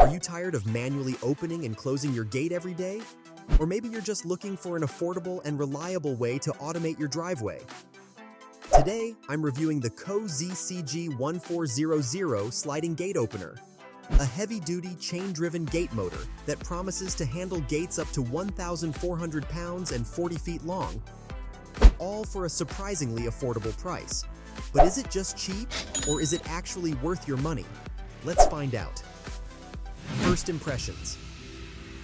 Are you tired of manually opening and closing your gate every day? Or maybe you're just looking for an affordable and reliable way to automate your driveway. Today, I'm reviewing the CG1400 sliding gate opener, a heavy-duty chain-driven gate motor that promises to handle gates up to 1,400 pounds and 40 feet long, all for a surprisingly affordable price. But is it just cheap, or is it actually worth your money? Let's find out. First impressions.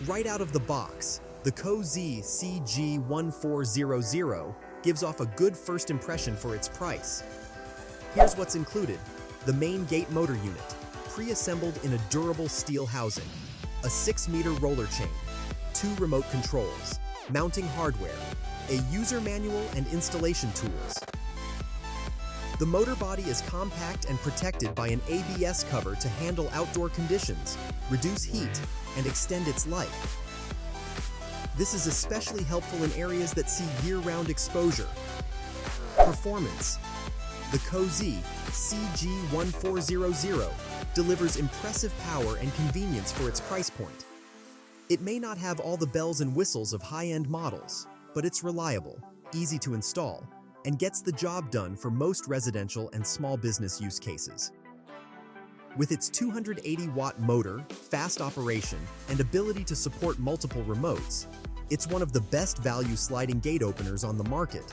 Right out of the box, the CG1400 gives off a good first impression for its price. Here's what's included: the main gate motor unit, pre-assembled in a durable steel housing, a 6-meter roller chain, 2 remote controls, mounting hardware, a user manual and installation tools. The motor body is compact and protected by an ABS cover to handle outdoor conditions, reduce heat, and extend its life. This is especially helpful in areas that see year-round exposure. Performance. The CG1400 delivers impressive power and convenience for its price point. It may not have all the bells and whistles of high-end models, but it's reliable, easy to install, and gets the job done for most residential and small business use cases. With its 280-watt motor, fast operation, and ability to support multiple remotes, it's one of the best value sliding gate openers on the market.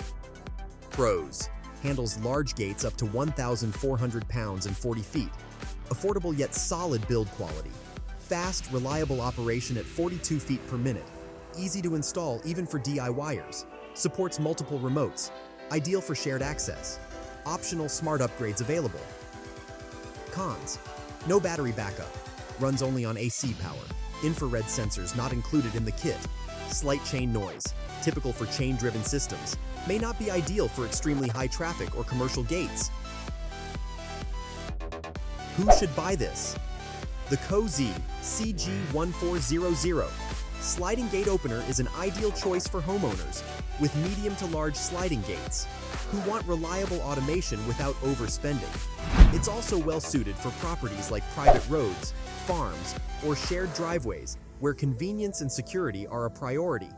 Pros: handles large gates up to 1,400 pounds and 40 feet. Affordable yet solid build quality. Fast, reliable operation at 42 feet per minute. Easy to install even for DIYers. Supports multiple remotes. Ideal for shared access. Optional smart upgrades available. Cons: no battery backup. Runs only on AC power. Infrared sensors not included in the kit. Slight chain noise, typical for chain-driven systems. May not be ideal for extremely high traffic or commercial gates. Who should buy this? The CG1400 sliding gate opener is an ideal choice for homeowners with medium to large sliding gates who want reliable automation without overspending. It's also well suited for properties like private roads, farms, or shared driveways where convenience and security are a priority.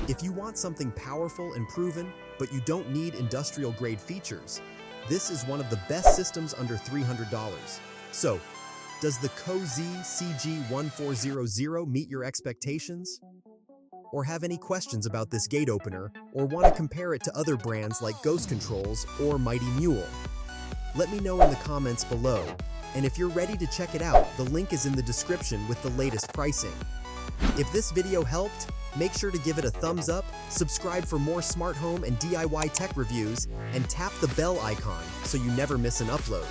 If you want something powerful and proven, but you don't need industrial-grade features, this is one of the best systems under $300. So, does the CG1400 meet your expectations? Or have any questions about this gate opener, or want to compare it to other brands like Ghost Controls or Mighty Mule? Let me know in the comments below, and if you're ready to check it out, the link is in the description with the latest pricing. If this video helped, make sure to give it a thumbs up, subscribe for more smart home and DIY tech reviews, and tap the bell icon so you never miss an upload.